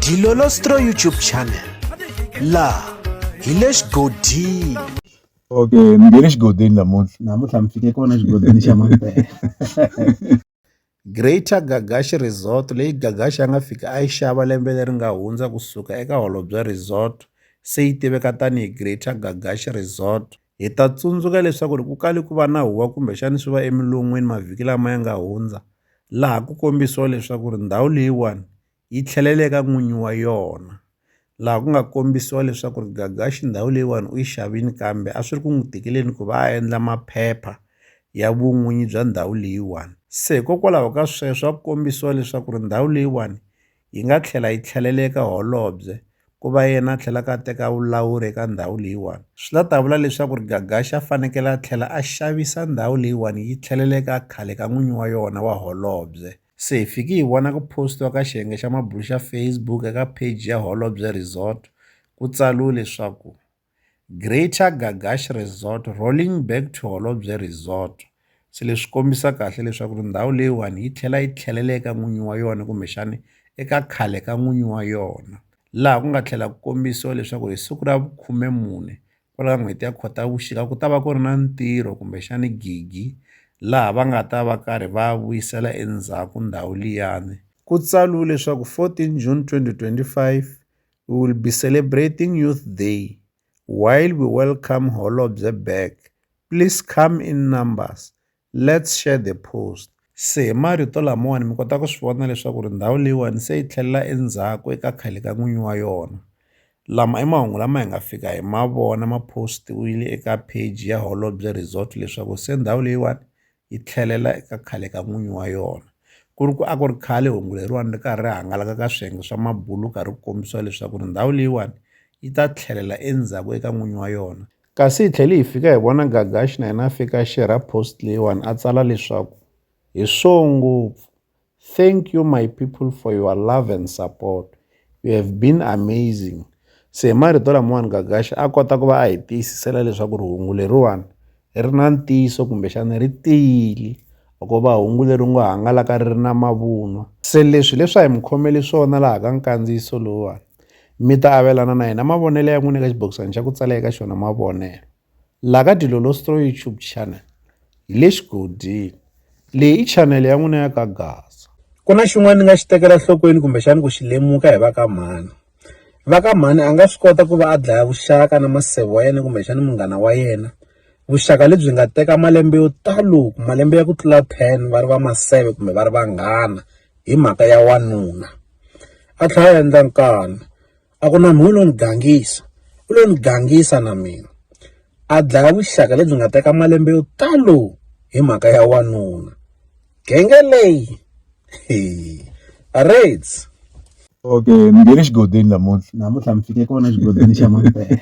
Dilolostro YouTube channel. La Hilesh Godin. Okay, ngene xigodini namuntlha. Namuntlha mi fike kona xigodini xa Mampela. Greater Gagashi Resort leyi Gagashi a nga fika a yi xava lembe leri nga hundza kusuka eka Holobye Resort se yi tiveka tanihi Greater Gagashi Resort. Hi ta tsundzuka leswaku ku kale ku va na huwa kumbexani swi va emilon'weni mavhiki lama ya nga hundza laha ku kombisiwa leswaku ndhawu leyiwani yi tlhelele eka n'winyi wa yona. Laha ku nga kombisiwa leswaku Gagashi ndhawu leyiwani u yi xavini kambe a swi ri ku n'wi tikeleni ku va a endla maphepha ya vun'winyi bya ndhawu leyiwani. Se hikokwalaho ka sweswo a ku kombisiwa leswaku ndhawu leyiwani yi nga tlhela yi tlheleleka holobye ku va yena a tlhela ka teka vulawuri eka ndhawu leyiwani. Swi ta vula leswaku Gagashi a fanekele a tlhela a xavisa ndhawu leyiwani yi tlheleleka khale ka n'winyi wa yona wa holobye. Se hi fiki hi vona ku postiwa ka xiyenge xa mabulu xa Facebook eka page ya Holobye Resort ku tsariwe leswaku Greater Gagashi Resort rolling back to Holobye Resort. Se leswi kombisa kahle leswaku ndhawu leyiwani yi tlhela yi tlheleleka n'winyi wa yona kumbexani eka khale ka n'winyi wa yona. Laha ku nga tlhela ku kombisiwa leswaku hi siku ra 14 kwala n'hweti ya Khotavuxika ku ta va ku ri na ntirho kumbexani gigi laha va nga ta va karhi va vuyisela endzhaku ndhawu liyani. Ku tsariwe leswaku 14 June 2025 we will be celebrating Youth Day while we welcome Holobye back. Please come in numbers. Let's share the post. Se marito lamawani mi kota ku swi vona leswaku ndhawu leyiwani se yi tlhelela endzhaku eka khale ka n'winyi wa yona. Lama i mahungu lama hi nga fika hi ma vona ma postiwile eka page ya Holobye Resort leswaku se ndhawu leyiwani yi tlhelela eka khale ka n'winyi wa yona. Ku ri khale hungu leriwani ri karhi ri hangalaka ka swiyenge swa mabulu karhi ku kombisiwa leswaku ndhawu leyiwani yi ta tlhelela endzhaku eka n'winyi wa yona. Kasi hi tlhele hi fika hi vona Gagashi na yena a fika share post leyiwani a tsala leswaku hi swo ngopfu. Thank you my people for your love and support. You have been amazing. Se marito lamawani Gagashi a kota ku va a hi tiyisisela leswaku hungu leriwani ri na ntiyiso kumbexana ri tiyile loko va hungu leri ngo hangalaka ri ri na mavunwa. Se leswi leswi hi mi khomele swona laha ka nkandziyiso lowuwani mi ta avelana na hina mavonelo ya n'wina eka xibokisana xa ku tsala eka xona mavonelo laha ka Dilolostro YouTube channel hi le xigodini. Leyi i channel ya n'wina ya ka Gaza. Ku na xin'wana ni nga xi tekela nhlokweni kumbexani ku xi lemuka hi vakamhani. Vakamhani a nga swi kota ku va a dlaya vuxaka na maseve wa yena kumbexani munghana wa yena. Vuxaka lebyi nga teka malembe yo talo, malembe ya ku tlula 10 va ri va maseve kumbe va ri vanghana hi mhaka ya wanuna. A tlhela a endla nkani. A ku na munhu lo ni gangisa. U lo ni gangisa na mina. A dlaya vuxaka lebyi nga teka malembe yo talo hi mhaka ya wanuna. Genge leyi. Reds. Okay, ngene xigodini namuntlha. Namuntlha mi fike kona xigodini xa Mampela.